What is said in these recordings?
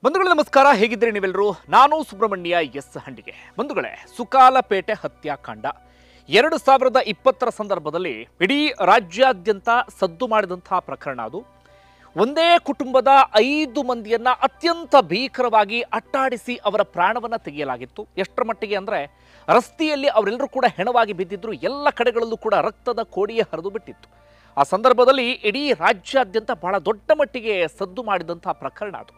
ಬಂಧುಗಳೇ ನಮಸ್ಕಾರ, ಹೇಗಿದ್ದೀರಿ ನೀವೆಲ್ಲರೂ? ನಾನು ಸುಬ್ರಹ್ಮಣ್ಯ ಎಸ್ ಹಂಡಿಗೆ. ಬಂಧುಗಳೇ, ಸುಕಾಲಪೇಟೆ ಹತ್ಯಾಕಾಂಡ 2020 ಸಂದರ್ಭದಲ್ಲಿ ಇಡೀ ರಾಜ್ಯಾದ್ಯಂತ ಸದ್ದು ಮಾಡಿದಂತಹ ಪ್ರಕರಣ. ಅದು ಒಂದೇ ಕುಟುಂಬದ 5 ಮಂದಿಯನ್ನ ಅತ್ಯಂತ ಭೀಕರವಾಗಿ ಅಟ್ಟಾಡಿಸಿ ಅವರ ಪ್ರಾಣವನ್ನ ತೆಗೆಯಲಾಗಿತ್ತು. ಎಷ್ಟರ ಮಟ್ಟಿಗೆ ಅಂದರೆ ರಸ್ತೆಯಲ್ಲಿ ಅವರೆಲ್ಲರೂ ಕೂಡ ಹೆಣವಾಗಿ ಬಿದ್ದಿದ್ರು. ಎಲ್ಲ ಕಡೆಗಳಲ್ಲೂ ಕೂಡ ರಕ್ತದ ಕೋಡಿಯೇ ಹರಿದು ಬಿಟ್ಟಿತ್ತು. ಆ ಸಂದರ್ಭದಲ್ಲಿ ಇಡೀ ರಾಜ್ಯಾದ್ಯಂತ ಬಹಳ ದೊಡ್ಡ ಮಟ್ಟಿಗೆ ಸದ್ದು ಮಾಡಿದಂತಹ ಪ್ರಕರಣ ಅದು.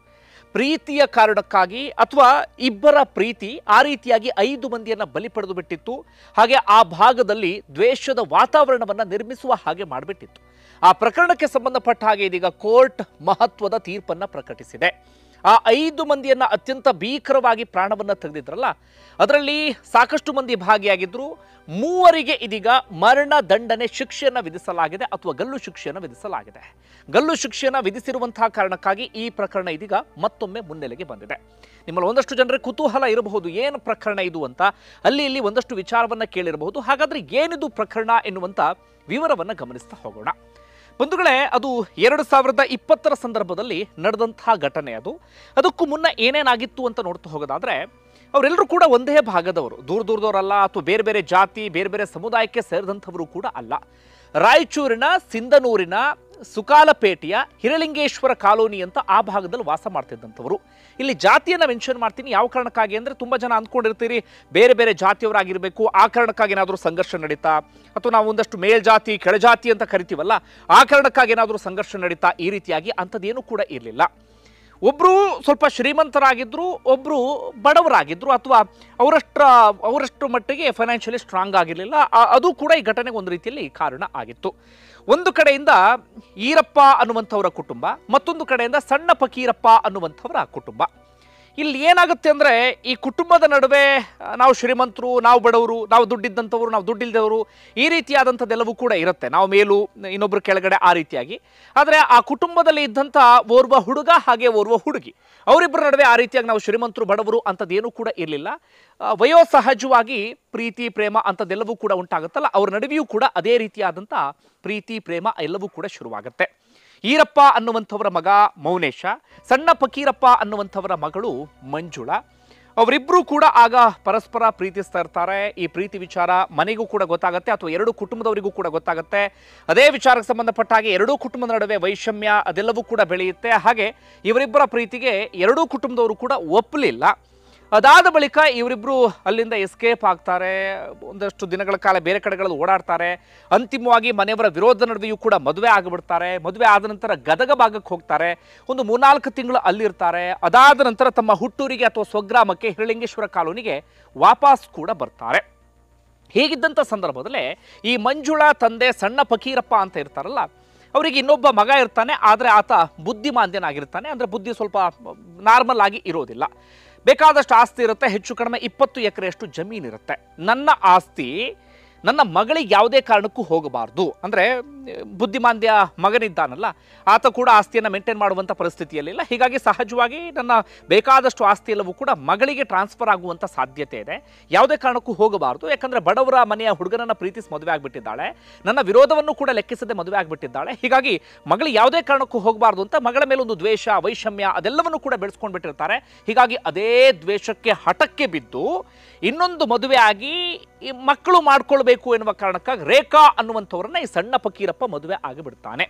ಪ್ರೀತಿಯ ಕಾರಣಕ್ಕಾಗಿ ಅಥವಾ ಇಬ್ಬರ ಪ್ರೀತಿ ಆ ರೀತಿಯಾಗಿ 5 ಮಂದಿಯನ್ನ ಬಲಿ ಪಡೆದು ಬಿಟ್ಟಿತ್ತು. ಹಾಗೆ ಆ ಭಾಗದಲ್ಲಿ ದ್ವೇಷದ ವಾತಾವರಣವನ್ನು ನಿರ್ಮಿಸುವ ಹಾಗೆ ಮಾಡಿಬಿಟ್ಟಿತ್ತು. ಆ ಪ್ರಕರಣಕ್ಕೆ ಸಂಬಂಧಪಟ್ಟ ಹಾಗೆ ಇದೀಗ ಕೋರ್ಟ್ ಮಹತ್ವದ ತೀರ್ಪನ್ನ ಪ್ರಕಟಿಸಿದೆ. ಆ 5 ಮಂದಿಯನ್ನ ಅತ್ಯಂತ ಭೀಕರವಾಗಿ ಪ್ರಾಣವನ್ನ ತೆಗೆದಿದ್ರಲ್ಲ, ಅದರಲ್ಲಿ ಸಾಕಷ್ಟು ಮಂದಿ ಭಾಗಿಯಾಗಿದ್ರು. 3 ಇದೀಗ ಮರಣ ದಂಡನೆ ಶಿಕ್ಷೆಯನ್ನು ವಿಧಿಸಲಾಗಿದೆ ಅಥವಾ ಗಲ್ಲು ಶಿಕ್ಷೆಯನ್ನು ವಿಧಿಸಲಾಗಿದೆ. ಗಲ್ಲು ಶಿಕ್ಷೆಯನ್ನು ವಿಧಿಸಿರುವಂತಹ ಕಾರಣಕ್ಕಾಗಿ ಈ ಪ್ರಕರಣ ಇದೀಗ ಮತ್ತೊಮ್ಮೆ ಮುನ್ನೆಲೆಗೆ ಬಂದಿದೆ. ನಿಮ್ಮಲ್ಲಿ ಒಂದಷ್ಟು ಜನರಿಗೆ ಕುತೂಹಲ ಇರಬಹುದು, ಏನು ಪ್ರಕರಣ ಇದು ಅಂತ. ಅಲ್ಲಿ ಇಲ್ಲಿ ಒಂದಷ್ಟು ವಿಚಾರವನ್ನ ಕೇಳಿರಬಹುದು. ಹಾಗಾದ್ರೆ ಏನಿದು ಪ್ರಕರಣ ಎನ್ನುವಂತ ವಿವರವನ್ನ ಗಮನಿಸ್ತಾ ಹೋಗೋಣ. ಬಂಧುಗಳೇ, ಅದು 2020 ಸಂದರ್ಭದಲ್ಲಿ ನಡೆದಂತಹ ಘಟನೆ. ಅದಕ್ಕೂ ಮುನ್ನ ಏನೇನಾಗಿತ್ತು ಅಂತ ನೋಡ್ತಾ ಹೋಗೋದಾದ್ರೆ, ಅವರೆಲ್ಲರೂ ಕೂಡ ಒಂದೇ ಭಾಗದವರು, ದೂರದವರಲ್ಲ ಅಥವಾ ಬೇರೆ ಬೇರೆ ಜಾತಿ ಬೇರೆ ಬೇರೆ ಸಮುದಾಯಕ್ಕೆ ಸೇರಿದಂಥವರು ಕೂಡ ಅಲ್ಲ. ರಾಯಚೂರಿನ ಸಿಂಧನೂರಿನ ಸುಕಾಲಪೇಟೆಯ ಹಿರಲಿಂಗೇಶ್ವರ ಕಾಲೋನಿ ಅಂತ ಆ ಭಾಗದಲ್ಲಿ ವಾಸ ಮಾಡ್ತಿದ್ದಂಥವರು. ಇಲ್ಲಿ ಜಾತಿಯನ್ನು ಮೆನ್ಷನ್ ಮಾಡ್ತೀನಿ. ಯಾವ ಕಾರಣಕ್ಕಾಗಿ ಅಂದರೆ, ತುಂಬ ಜನ ಅಂದ್ಕೊಂಡಿರ್ತೀರಿ ಬೇರೆ ಬೇರೆ ಜಾತಿಯವರಾಗಿರಬೇಕು, ಆ ಕಾರಣಕ್ಕಾಗಿ ಏನಾದರೂ ಸಂಘರ್ಷ ನಡೀತಾ, ಅಥವಾ ನಾವು ಒಂದಷ್ಟು ಮೇಲ್ಜಾತಿ ಕೆಳಜಾತಿ ಅಂತ ಕರಿತೀವಲ್ಲ, ಆ ಕಾರಣಕ್ಕಾಗಿ ಏನಾದರೂ ಸಂಘರ್ಷ ನಡೀತಾ, ಈ ರೀತಿಯಾಗಿ ಅಂಥದ್ದೇನೂ ಕೂಡ ಇರಲಿಲ್ಲ. ಒಬ್ಬರು ಸ್ವಲ್ಪ ಶ್ರೀಮಂತರಾಗಿದ್ದರು, ಒಬ್ಬರು ಬಡವರಾಗಿದ್ದರು, ಅಥವಾ ಅವರಷ್ಟು ಮಟ್ಟಿಗೆ ಫೈನಾನ್ಷಿಯಲಿ ಸ್ಟ್ರಾಂಗ್ ಆಗಿರಲಿಲ್ಲ. ಅದು ಕೂಡ ಈ ಘಟನೆಗೆ ಒಂದು ರೀತಿಯಲ್ಲಿ ಕಾರಣ ಆಗಿತ್ತು. ಒಂದು ಕಡೆಯಿಂದ ಈರಪ್ಪ ಅನ್ನುವಂಥವರ ಕುಟುಂಬ, ಮತ್ತೊಂದು ಕಡೆಯಿಂದ ಸಣ್ಣ ಫಕೀರಪ್ಪ ಅನ್ನುವಂಥವರ ಕುಟುಂಬ. ಇಲ್ಲಿ ಏನಾಗುತ್ತೆ ಅಂದರೆ, ಈ ಕುಟುಂಬದ ನಡುವೆ ನಾವು ಶ್ರೀಮಂತರು, ನಾವು ಬಡವರು, ನಾವು ದುಡ್ಡಿದ್ದಂಥವ್ರು, ನಾವು ದುಡ್ಡಿಲ್ದವರು, ಈ ರೀತಿಯಾದಂಥದ್ದೆಲ್ಲವೂ ಕೂಡ ಇರುತ್ತೆ. ನಾವು ಮೇಲು, ಇನ್ನೊಬ್ಬರು ಕೆಳಗಡೆ, ಆ ರೀತಿಯಾಗಿ. ಆದರೆ ಆ ಕುಟುಂಬದಲ್ಲಿ ಇದ್ದಂಥ ಓರ್ವ ಹುಡುಗ ಹಾಗೆ ಓರ್ವ ಹುಡುಗಿ, ಅವರಿಬ್ಬರ ನಡುವೆ ಆ ರೀತಿಯಾಗಿ ನಾವು ಶ್ರೀಮಂತರು ಬಡವರು ಅಂಥದ್ದೇನೂ ಕೂಡ ಇರಲಿಲ್ಲ. ವಯೋಸಹಜವಾಗಿ ಪ್ರೀತಿ ಪ್ರೇಮ ಅಂಥದ್ದೆಲ್ಲವೂ ಕೂಡ ಉಂಟಾಗುತ್ತಲ್ಲ, ಅವ್ರ ನಡುವೆಯೂ ಕೂಡ ಅದೇ ರೀತಿಯಾದಂಥ ಪ್ರೀತಿ ಪ್ರೇಮ ಎಲ್ಲವೂ ಕೂಡ ಶುರುವಾಗುತ್ತೆ. ಈರಪ್ಪ ಅನ್ನುವಂಥವರ ಮಗ ಮೌನೇಶ, ಸಣ್ಣ ಫಕೀರಪ್ಪ ಅನ್ನುವಂಥವರ ಮಗಳು ಮಂಜುಳಾ, ಅವರಿಬ್ಬರೂ ಕೂಡ ಆಗ ಪರಸ್ಪರ ಪ್ರೀತಿಸ್ತಾ ಇರ್ತಾರೆ. ಈ ಪ್ರೀತಿ ವಿಚಾರ ಮನೆಗೂ ಕೂಡ ಗೊತ್ತಾಗುತ್ತೆ, ಅಥವಾ ಎರಡೂ ಕುಟುಂಬದವರಿಗೂ ಕೂಡ ಗೊತ್ತಾಗುತ್ತೆ. ಅದೇ ವಿಚಾರಕ್ಕೆ ಸಂಬಂಧಪಟ್ಟ ಹಾಗೆ ಎರಡೂ ಕುಟುಂಬದ ನಡುವೆ ವೈಷಮ್ಯ ಅದೆಲ್ಲವೂ ಕೂಡ ಬೆಳೆಯುತ್ತೆ. ಹಾಗೆ ಇವರಿಬ್ಬರ ಪ್ರೀತಿಗೆ ಎರಡೂ ಕುಟುಂಬದವರು ಕೂಡ ಒಪ್ಪಲಿಲ್ಲ. ಅದಾದ ಬಳಿಕ ಇವರಿಬ್ಬರು ಅಲ್ಲಿಂದ ಎಸ್ಕೇಪ್ ಆಗ್ತಾರೆ. ಒಂದಷ್ಟು ದಿನಗಳ ಕಾಲ ಬೇರೆ ಕಡೆಗಳಲ್ಲಿ ಓಡಾಡ್ತಾರೆ. ಅಂತಿಮವಾಗಿ ಮನೆಯವರ ವಿರೋಧ ನಡುವೆಯೂ ಕೂಡ ಮದುವೆ ಆಗಿಬಿಡ್ತಾರೆ. ಮದುವೆ ಆದ ನಂತರ ಗದಗ ಭಾಗಕ್ಕೆ ಹೋಗ್ತಾರೆ. ಒಂದು 3-4 ತಿಂಗಳು ಅಲ್ಲಿರ್ತಾರೆ. ಅದಾದ ನಂತರ ತಮ್ಮ ಹುಟ್ಟೂರಿಗೆ ಅಥವಾ ಸ್ವಗ್ರಾಮಕ್ಕೆ ಹಿರಲಿಂಗೇಶ್ವರ ಕಾಲೋನಿಗೆ ವಾಪಸ್ ಕೂಡ ಬರ್ತಾರೆ. ಹೀಗಿದ್ದಂಥ ಸಂದರ್ಭದಲ್ಲೇ ಈ ಮಂಜುಳಾ ತಂದೆ ಸಣ್ಣ ಫಕೀರಪ್ಪ ಅಂತ ಇರ್ತಾರಲ್ಲ, ಅವರಿಗೆ ಇನ್ನೊಬ್ಬ ಮಗ ಇರ್ತಾನೆ. ಆದರೆ ಆತ ಬುದ್ಧಿಮಾಂದ್ಯನಾಗಿರ್ತಾನೆ. ಅಂದರೆ ಬುದ್ಧಿ ಸ್ವಲ್ಪ ನಾರ್ಮಲ್ ಆಗಿ ಇರೋದಿಲ್ಲ. ಬೇಕಾದಷ್ಟು ಆಸ್ತಿ ಇರುತ್ತೆ, ಹೆಚ್ಚು ಕಡಿಮೆ 20 ಎಕರೆಯಷ್ಟು ಜಮೀನಿರುತ್ತೆ. ನನ್ನ ಆಸ್ತಿ ನನ್ನ ಮಗಳಿಗೆ ಯಾವುದೇ ಕಾರಣಕ್ಕೂ ಹೋಗಬಾರ್ದು, ಅಂದರೆ ಬುದ್ಧಿಮಾಂದ್ಯ ಮಗನಿದ್ದಾನಲ್ಲ, ಆತ ಕೂಡ ಆಸ್ತಿಯನ್ನು ಮೇಂಟೈನ್ ಮಾಡುವಂಥ ಪರಿಸ್ಥಿತಿಯಲ್ಲಿಲ್ಲ. ಹೀಗಾಗಿ ಸಹಜವಾಗಿ ನನ್ನ ಬೇಕಾದಷ್ಟು ಆಸ್ತಿ ಎಲ್ಲವೂ ಕೂಡ ಮಗಳಿಗೆ ಟ್ರಾನ್ಸ್ಫರ್ ಆಗುವಂಥ ಸಾಧ್ಯತೆ ಇದೆ. ಯಾವುದೇ ಕಾರಣಕ್ಕೂ ಹೋಗಬಾರ್ದು, ಯಾಕಂದರೆ ಬಡವರ ಮನೆಯ ಹುಡುಗನನ್ನು ಪ್ರೀತಿಸಿ ಮದುವೆ ಆಗಿಬಿಟ್ಟಿದ್ದಾಳೆ, ನನ್ನ ವಿರೋಧವನ್ನು ಕೂಡ ಲೆಕ್ಕಿಸದೆ ಮದುವೆ ಆಗಿಬಿಟ್ಟಿದ್ದಾಳೆ. ಹೀಗಾಗಿ ಮಗಳು ಯಾವುದೇ ಕಾರಣಕ್ಕೂ ಹೋಗಬಾರ್ದು ಅಂತ ಮಗಳ ಮೇಲೊಂದು ದ್ವೇಷ ವೈಷಮ್ಯ ಅದೆಲ್ಲವನ್ನು ಕೂಡ ಬೆಳೆಸ್ಕೊಂಡು ಬಿಟ್ಟಿರ್ತಾರೆ. ಹೀಗಾಗಿ ಅದೇ ದ್ವೇಷಕ್ಕೆ ಹಠಕ್ಕೆ ಬಿದ್ದು ಇನ್ನೊಂದು ಮದುವೆ ಆಗಿ ಈ ಮಕ್ಕಳು ಮಾಡ್ಕೊಳ್ಬೇಕು ಎನ್ನುವ ಕಾರಣಕ್ಕಾಗಿ ರೇಖಾ ಅನ್ನುವಂಥವ್ರನ್ನ ಈ ಸಣ್ಣ ಫಕೀರಪ್ಪ ಮದುವೆ ಆಗಿಬಿಡ್ತಾನೆ.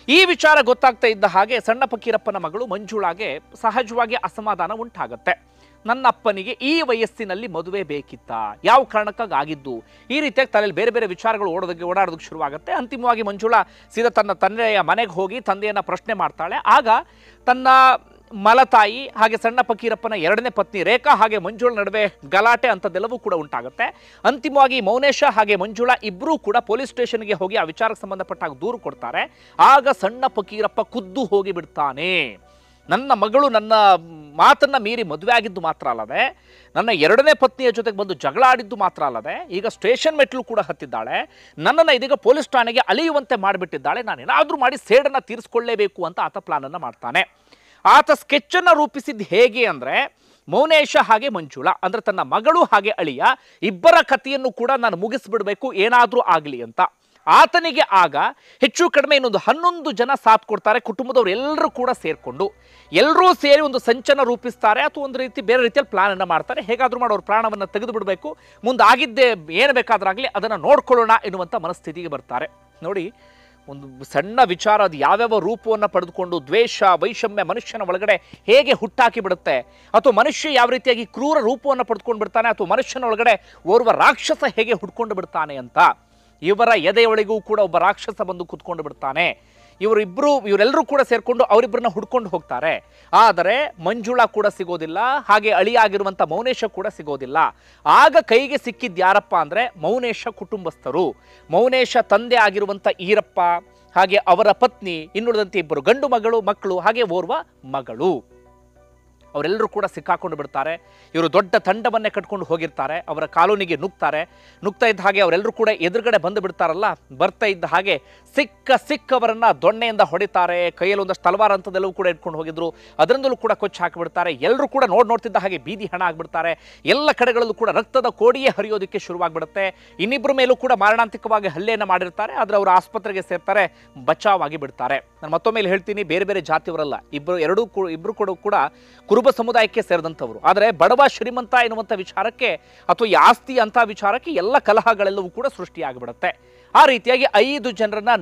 ಈ ವಿಚಾರ ಗೊತ್ತಾಗ್ತಾ ಇದ್ದ ಹಾಗೆ ಸಣ್ಣ ಫಕೀರಪ್ಪನ ಮಗಳು ಮಂಜುಳಾಗೆ ಸಹಜವಾಗಿ ಅಸಮಾಧಾನ ಉಂಟಾಗತ್ತೆ. ನನ್ನ ಅಪ್ಪನಿಗೆ ಈ ವಯಸ್ಸಿನಲ್ಲಿ ಮದುವೆ ಬೇಕಿತ್ತಾ, ಯಾವ ಕಾರಣಕ್ಕಾಗಿ ಆಗಿದ್ದು, ಈ ರೀತಿಯಾಗಿ ತಲೆಯಲ್ಲಿ ಬೇರೆ ಬೇರೆ ವಿಚಾರಗಳು ಓಡಾಡೋದಕ್ಕೆ ಶುರುವಾಗುತ್ತೆ. ಅಂತಿಮವಾಗಿ ಮಂಜುಳಾ ಸೀದಾ ತನ್ನ ತಂದೆಯ ಮನೆಗೆ ಹೋಗಿ ತಂದೆಯನ್ನು ಪ್ರಶ್ನೆ ಮಾಡ್ತಾಳೆ. ಆಗ ತನ್ನ ಮಲತಾಯಿ ಹಾಗೆ ಸಣ್ಣ ಫಕೀರಪ್ಪನ 2ನೇ ಪತ್ನಿ ರೇಖಾ ಹಾಗೆ ಮಂಜುಳ ನಡುವೆ ಗಲಾಟೆ ಅಂಥದ್ದೆಲ್ಲವೂ ಕೂಡ ಉಂಟಾಗುತ್ತೆ. ಅಂತಿಮವಾಗಿ ಮೌನೇಶ ಹಾಗೆ ಮಂಜುಳಾ ಇಬ್ಬರೂ ಕೂಡ ಪೊಲೀಸ್ ಸ್ಟೇಷನ್ಗೆ ಹೋಗಿ ಆ ವಿಚಾರಕ್ಕೆ ಸಂಬಂಧಪಟ್ಟಾಗ ದೂರು ಕೊಡ್ತಾರೆ. ಆಗ ಸಣ್ಣ ಫಕೀರಪ್ಪ ಖುದ್ದು ಹೋಗಿ ಬಿಡ್ತಾನೆ. ನನ್ನ ಮಗಳು ನನ್ನ ಮಾತನ್ನು ಮೀರಿ ಮದುವೆ ಆಗಿದ್ದು ಮಾತ್ರ ಅಲ್ಲದೆ, ನನ್ನ 2ನೇ ಪತ್ನಿಯ ಜೊತೆಗೆ ಬಂದು ಜಗಳ ಆಡಿದ್ದು ಮಾತ್ರ ಅಲ್ಲದೆ, ಈಗ ಸ್ಟೇಷನ್ ಮೆಟ್ಲು ಕೂಡ ಹತ್ತಿದ್ದಾಳೆ. ನನ್ನನ್ನು ಇದೀಗ ಪೊಲೀಸ್ ಠಾಣೆಗೆ ಅಲಿಯುವಂತೆ ಮಾಡಿಬಿಟ್ಟಿದ್ದಾಳೆ. ನಾನೇನಾದರೂ ಮಾಡಿ ಸೇಡನ್ನು ತೀರಿಸ್ಕೊಳ್ಳೇಬೇಕು ಅಂತ ಆತ ಪ್ಲಾನನ್ನು ಮಾಡ್ತಾನೆ. ಆತ ಸ್ಕೆಚ್ಚನ್ನು ರೂಪಿಸಿದ್ದು ಹೇಗೆ ಅಂದರೆ, ಮೌನೇಶ ಹಾಗೆ ಮಂಜುಳಾ, ಅಂದರೆ ತನ್ನ ಮಗಳು ಹಾಗೆ ಅಳಿಯ ಇಬ್ಬರ ಕಥೆಯನ್ನು ಕೂಡ ನಾನು ಮುಗಿಸ್ಬಿಡಬೇಕು ಏನಾದರೂ ಆಗಲಿ ಅಂತ. ಆತನಿಗೆ ಆಗ ಹೆಚ್ಚು ಕಡಿಮೆ ಇನ್ನೊಂದು 11 ಜನ ಸಾಥ್ ಕೊಡ್ತಾರೆ. ಕುಟುಂಬದವರು ಎಲ್ಲರೂ ಕೂಡ ಸೇರಿಕೊಂಡು ಎಲ್ಲರೂ ಸೇರಿ ಒಂದು ಸಂಚನ ರೂಪಿಸ್ತಾರೆ ಅಥವಾ ಒಂದು ರೀತಿ ಬೇರೆ ರೀತಿಯಲ್ಲಿ ಪ್ಲಾನ್ ಅನ್ನು ಮಾಡ್ತಾರೆ. ಹೇಗಾದ್ರೂ ಮಾಡಿ ಅವ್ರ ಪ್ರಾಣವನ್ನು ತೆಗೆದು ಬಿಡಬೇಕು, ಮುಂದಾಗಿದ್ದೇ ಏನು ಬೇಕಾದ್ರಾಗಲಿ ಅದನ್ನು ನೋಡ್ಕೊಳ್ಳೋಣ ಎನ್ನುವಂಥ ಮನಸ್ಥಿತಿಗೆ ಬರ್ತಾರೆ. ನೋಡಿ, ಒಂದು ಸಣ್ಣ ವಿಚಾರ ಅದು ಯಾವ್ಯಾವ ರೂಪವನ್ನು ಪಡೆದುಕೊಂಡು ದ್ವೇಷ ವೈಷಮ್ಯ ಮನುಷ್ಯನ ಒಳಗಡೆ ಹೇಗೆ ಹುಟ್ಟಾಕಿ ಬಿಡುತ್ತೆ, ಅಥವಾ ಮನುಷ್ಯ ಯಾವ ರೀತಿಯಾಗಿ ಕ್ರೂರ ರೂಪವನ್ನು ಪಡೆದುಕೊಂಡು ಬಿಡ್ತಾನೆ, ಅಥವಾ ಮನುಷ್ಯನ ಒಳಗಡೆ ಓರ್ವ ರಾಕ್ಷಸ ಹೇಗೆ ಹುಡ್ಕೊಂಡು ಬಿಡ್ತಾನೆ ಅಂತ. ಇವರ ಎದೆಯೊಳಗೂ ಕೂಡ ಒಬ್ಬ ರಾಕ್ಷಸ ಬಂದು ಕುತ್ಕೊಂಡು ಬಿಡ್ತಾನೆ. ಇವರೆಲ್ಲರೂ ಕೂಡ ಸೇರ್ಕೊಂಡು ಅವರಿಬ್ಬರನ್ನ ಹುಡ್ಕೊಂಡು ಹೋಗ್ತಾರೆ. ಆದರೆ ಮಂಜುಳಾ ಕೂಡ ಸಿಗೋದಿಲ್ಲ, ಹಾಗೆ ಅಳಿಯಾಗಿರುವಂಥ ಮೌನೇಶ ಕೂಡ ಸಿಗೋದಿಲ್ಲ. ಆಗ ಕೈಗೆ ಸಿಕ್ಕಿದ್ದು ಯಾರಪ್ಪ ಅಂದರೆ ಮೌನೇಶ ಕುಟುಂಬಸ್ಥರು. ಮೌನೇಶ ತಂದೆ ಆಗಿರುವಂಥ ಈರಪ್ಪ, ಹಾಗೆ ಅವರ ಪತ್ನಿ, ಇನ್ನುಳಿದಂತೆ ಇಬ್ಬರು ಗಂಡು ಮಕ್ಕಳು, ಹಾಗೆ ಓರ್ವ ಮಗಳು. ಅವರೆಲ್ಲರೂ ಕೂಡ ಸಿಕ್ಕಾಕೊಂಡು ಬಿಡ್ತಾರೆ. ಇವರು ದೊಡ್ಡ ತಂಡವನ್ನೇ ಕಟ್ಕೊಂಡು ಹೋಗಿರ್ತಾರೆ. ಅವರ ಕಾಲೋನಿಗೆ ನುಗ್ತಾ ಇದ್ದ ಹಾಗೆ ಅವರೆಲ್ಲರೂ ಕೂಡ ಎದುರುಗಡೆ ಬಂದು ಬಿಡ್ತಾರಲ್ಲ. ಬರ್ತಾ ಇದ್ದ ಹಾಗೆ ಸಿಕ್ಕವರನ್ನ ದೊಣ್ಣೆಯಿಂದ ಹೊಡಿತಾರೆ. ಕೈಯಲ್ಲಿ ಒಂದಷ್ಟು ತಲವಾರ ಅಂಥದ್ದೆಲ್ಲವೂ ಕೂಡ ಇಟ್ಕೊಂಡು ಹೋಗಿದ್ರು, ಅದರಿಂದಲೂ ಕೂಡ ಕೊಚ್ಚಿ ಹಾಕಿಬಿಡ್ತಾರೆ. ಎಲ್ಲರೂ ಕೂಡ ನೋಡ್ತಿದ್ದ ಹಾಗೆ ಬೀದಿ ಹಣ ಆಗಿಬಿಡ್ತಾರೆ. ಎಲ್ಲ ಕಡೆಗಳಲ್ಲೂ ಕೂಡ ರಕ್ತದ ಕೋಡಿಯೇ ಹರಿಯೋದಕ್ಕೆ ಶುರುವಾಗ್ಬಿಡುತ್ತೆ. ಇನ್ನಿಬ್ಬರ ಮೇಲೂ ಕೂಡ ಮಾರಣಾಂತಿಕವಾಗಿ ಹಲ್ಲೆಯನ್ನು ಮಾಡಿರ್ತಾರೆ. ಆದರೆ ಅವರು ಆಸ್ಪತ್ರೆಗೆ ಸೇರ್ತಾರೆ, ಬಚಾವಾಗಿ ಬಿಡ್ತಾರೆ. ನಾನು ಮತ್ತೊಮ್ಮೆ ಹೇಳ್ತೀನಿ, ಬೇರೆ ಬೇರೆ ಜಾತಿಯವರಲ್ಲ, ಇಬ್ಬರು ಕೂಡ ಕುರುಬ ಸಮುದಾಯಕ್ಕೆ ಸೇರಿದಂಥವರು. ಆದರೆ ಬಡವ ಶ್ರೀಮಂತ ಎನ್ನುವಂಥ ವಿಚಾರಕ್ಕೆ ಅಥವಾ ಈ ಆಸ್ತಿ ಅಂತ ವಿಚಾರಕ್ಕೆ ಎಲ್ಲ ಕಲಹಗಳೆಲ್ಲವೂ ಕೂಡ ಸೃಷ್ಟಿಯಾಗಿಬಿಡುತ್ತೆ. ಆ ರೀತಿಯಾಗಿ 5 ಜನರನ್ನ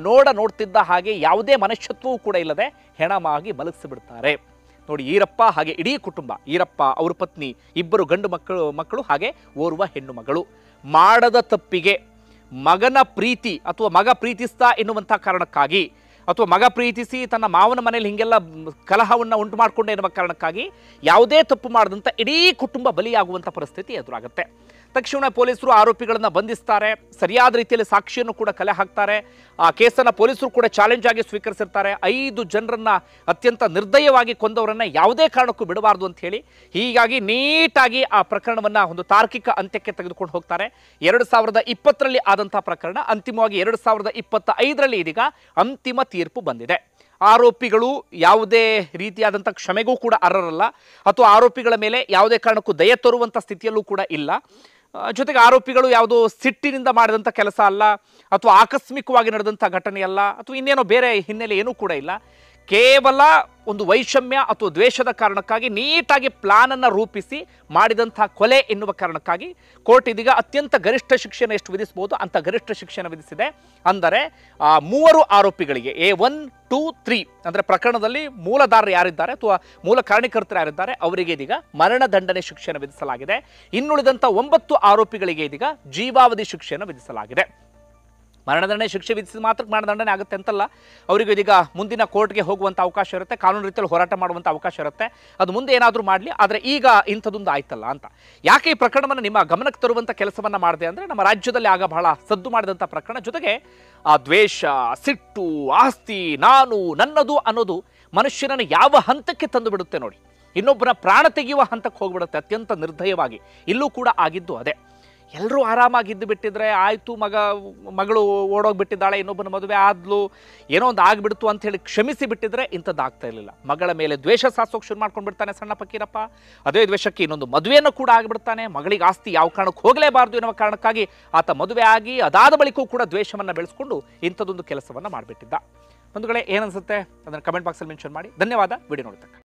ನೋಡ್ತಿದ್ದ ಹಾಗೆ ಯಾವುದೇ ಮನುಷ್ಯತ್ವವೂ ಕೂಡ ಇಲ್ಲದೆ ಹೆಣಮಾಗಿ ಮಲಗಿಸಿಬಿಡ್ತಾರೆ. ನೋಡಿ, ಈರಪ್ಪ ಹಾಗೆ ಇಡೀ ಕುಟುಂಬ, ಈರಪ್ಪ, ಅವ್ರ ಪತ್ನಿ, ಇಬ್ಬರು ಗಂಡು ಮಕ್ಕಳು ಹಾಗೆ ಓರ್ವ ಹೆಣ್ಣು ಮಗಳು, ಮಾಡದ ತಪ್ಪಿಗೆ ಮಗನ ಪ್ರೀತಿ ಅಥವಾ ಮಗ ಪ್ರೀತಿಸ್ತಾ ಎನ್ನುವಂಥ ಕಾರಣಕ್ಕಾಗಿ ಅಥವಾ ಮಗ ಪ್ರೀತಿಸಿ ತನ್ನ ಮಾವನ ಮನೇಲಿ ಹಿಂಗೆಲ್ಲ ಕಲಹವನ್ನು ಉಂಟು ಮಾಡಿಕೊಂಡು ಎನ್ನುವ ಕಾರಣಕ್ಕಾಗಿ ಯಾವುದೇ ತಪ್ಪು ಮಾಡದಂಥ ಇಡೀ ಕುಟುಂಬ ಬಲಿಯಾಗುವಂಥ ಪರಿಸ್ಥಿತಿ ಎದುರಾಗುತ್ತೆ. ತಕ್ಷಣ ಪೊಲೀಸರು ಆರೋಪಿಗಳನ್ನು ಬಂಧಿಸ್ತಾರೆ. ಸರಿಯಾದ ರೀತಿಯಲ್ಲಿ ಸಾಕ್ಷಿಯನ್ನು ಕೂಡ ಕಲೆ ಹಾಕ್ತಾರೆ. ಆ ಕೇಸನ್ನು ಪೊಲೀಸರು ಕೂಡ ಚಾಲೆಂಜ್ ಆಗಿ ಸ್ವೀಕರಿಸಿರ್ತಾರೆ. 5 ಜನರನ್ನ ಅತ್ಯಂತ ನಿರ್ದಯವಾಗಿ ಕೊಂದವರನ್ನ ಯಾವುದೇ ಕಾರಣಕ್ಕೂ ಬಿಡಬಾರ್ದು ಅಂತ ಹೇಳಿ ಹೀಗಾಗಿ ನೀಟಾಗಿ ಆ ಪ್ರಕರಣವನ್ನು ಒಂದು ತಾರ್ಕಿಕ ಅಂತ್ಯಕ್ಕೆ ತೆಗೆದುಕೊಂಡು ಹೋಗ್ತಾರೆ. 2020ರಲ್ಲಿ ಆದಂಥ ಪ್ರಕರಣ ಅಂತಿಮವಾಗಿ 2025ರಲ್ಲಿ ಇದೀಗ ಅಂತಿಮ ತೀರ್ಪು ಬಂದಿದೆ. ಆರೋಪಿಗಳು ಯಾವುದೇ ರೀತಿಯಾದಂಥ ಕ್ಷಮೆಗೂ ಕೂಡ ಅರ್ಹರಲ್ಲ, ಅಥವಾ ಆರೋಪಿಗಳ ಮೇಲೆ ಯಾವುದೇ ಕಾರಣಕ್ಕೂ ದಯೆ ತೋರುವಂಥ ಸ್ಥಿತಿಯಲ್ಲೂ ಕೂಡ ಇಲ್ಲ. ಜೊತೆಗೆ ಆರೋಪಿಗಳು ಯಾವುದೋ ಸಿಟ್ಟಿನಿಂದ ಮಾಡಿದಂಥ ಕೆಲಸ ಅಲ್ಲ, ಅಥವಾ ಆಕಸ್ಮಿಕವಾಗಿ ನಡೆದಂಥ ಘಟನೆ ಅಲ್ಲ, ಅಥವಾ ಇನ್ನೇನೋ ಬೇರೆ ಹಿನ್ನೆಲೆ ಏನೂ ಕೂಡ ಇಲ್ಲ. ಕೇವಲ ಒಂದು ವೈಷಮ್ಯ ಅಥವಾ ದ್ವೇಷದ ಕಾರಣಕ್ಕಾಗಿ ನೀಟಾಗಿ ಪ್ಲಾನನ್ನು ರೂಪಿಸಿ ಮಾಡಿದಂಥ ಕೊಲೆ ಎನ್ನುವ ಕಾರಣಕ್ಕಾಗಿ ಕೋರ್ಟ್ ಇದೀಗ ಅತ್ಯಂತ ಗರಿಷ್ಠ ಶಿಕ್ಷೆಯನ್ನು ಎಷ್ಟು ವಿಧಿಸಬಹುದು ಅಂತ ಗರಿಷ್ಠ ಶಿಕ್ಷೆಯನ್ನು ವಿಧಿಸಿದೆ. ಅಂದರೆ 3 ಆರೋಪಿಗಳಿಗೆ A1, 2, 3 ಅಂದರೆ ಪ್ರಕರಣದಲ್ಲಿ ಮೂಲದಾರರು ಯಾರಿದ್ದಾರೆ ಅಥವಾ ಮೂಲ ಕಾರಣಕರ್ತರು ಯಾರಿದ್ದಾರೆ ಅವರಿಗೆ ಇದೀಗ ಮರಣದಂಡನೆ ಶಿಕ್ಷೆಯನ್ನು ವಿಧಿಸಲಾಗಿದೆ. ಇನ್ನುಳಿದಂಥ 9 ಆರೋಪಿಗಳಿಗೆ ಇದೀಗ ಜೀವಾವಧಿ ಶಿಕ್ಷೆಯನ್ನು ವಿಧಿಸಲಾಗಿದೆ. ಮರಣದಂಡನೆ ಶಿಕ್ಷೆ ವಿಧಿಸಿದ ಮಾತ್ರ ಮರಣದಂಡನೆ ಆಗುತ್ತೆ ಅಂತಲ್ಲ, ಅವರಿಗೂ ಇದೀಗ ಮುಂದಿನ ಕೋರ್ಟ್ಗೆ ಹೋಗುವಂಥ ಅವಕಾಶ ಇರುತ್ತೆ, ಕಾನೂನು ರೀತಿಯಲ್ಲಿ ಹೋರಾಟ ಮಾಡುವಂಥ ಅವಕಾಶ ಇರುತ್ತೆ. ಅದು ಮುಂದೆ ಏನಾದರೂ ಮಾಡಲಿ, ಆದರೆ ಈಗ ಇಂಥದ್ದೊಂದು ಆಯ್ತಲ್ಲ ಅಂತ. ಯಾಕೆ ಈ ಪ್ರಕರಣವನ್ನು ನಿಮ್ಮ ಗಮನಕ್ಕೆ ತರುವಂಥ ಕೆಲಸವನ್ನು ಮಾಡಿದೆ ಅಂದರೆ, ನಮ್ಮ ರಾಜ್ಯದಲ್ಲಿ ಆಗ ಬಹಳ ಸದ್ದು ಮಾಡಿದಂಥ ಪ್ರಕರಣ, ಜೊತೆಗೆ ಆ ದ್ವೇಷ, ಸಿಟ್ಟು, ಆಸ್ತಿ, ನಾನು ನನ್ನದು ಅನ್ನೋದು ಮನುಷ್ಯನನ್ನು ಯಾವ ಹಂತಕ್ಕೆ ತಂದು ಬಿಡುತ್ತೆ ನೋಡಿ. ಇನ್ನೊಬ್ಬರ ಪ್ರಾಣ ತೆಗೆಯುವ ಹಂತಕ್ಕೆ ಹೋಗ್ಬಿಡುತ್ತೆ ಅತ್ಯಂತ ನಿರ್ದಯವಾಗಿ. ಇಲ್ಲೂ ಕೂಡ ಆಗಿದ್ದು ಅದೇ. ಎಲ್ಲರೂ ಆರಾಮಾಗಿದ್ದು ಬಿಟ್ಟಿದ್ರೆ ಆಯಿತು, ಮಗಳು ಓಡೋಗ್ಬಿಟ್ಟಿದ್ದಾಳೆ, ಇನ್ನೊಬ್ಬನ ಮದುವೆ ಆದ್ಲು, ಏನೋ ಒಂದು ಆಗಿಬಿಡ್ತು ಅಂತ ಹೇಳಿ ಕ್ಷಮಿಸಿ ಬಿಟ್ಟಿದ್ರೆ ಇಂಥದ್ದು ಆಗ್ತಾ ಇರಲಿಲ್ಲ. ಮಗಳ ಮೇಲೆ ದ್ವೇಷ ಸಾಸೋಕೆ ಶುರು ಮಾಡ್ಕೊಂಡ್ಬಿಡ್ತಾನೆ ಸಣ್ಣ ಫಕೀರಪ್ಪ. ಅದೇ ದ್ವೇಷಕ್ಕೆ ಇನ್ನೊಂದು ಮದುವೆಯನ್ನು ಕೂಡ ಆಗಿಬಿಡ್ತಾನೆ. ಮಗಳಿಗೆ ಆಸ್ತಿ ಯಾವ ಕಾರಣಕ್ಕೆ ಹೋಗಲೇಬಾರ್ದು ಎನ್ನುವ ಕಾರಣಕ್ಕಾಗಿ ಆತ ಮದುವೆ ಆಗಿ ಅದಾದ ಬಳಿಕವೂ ಕೂಡ ದ್ವೇಷವನ್ನು ಬೆಳೆಸ್ಕೊಂಡು ಇಂಥದ್ದೊಂದು ಕೆಲಸವನ್ನು ಮಾಡಿಬಿಟ್ಟಿದ್ದ. ಬಂಧುಗಳೇ, ಏನನ್ಸುತ್ತೆ ಅದನ್ನು ಕಮೆಂಟ್ ಬಾಕ್ಸಲ್ಲಿ ಮೆನ್ಷನ್ ಮಾಡಿ. ಧನ್ಯವಾದ. ವಿಡಿಯೋ ನೋಡ್ತಕ್ಕ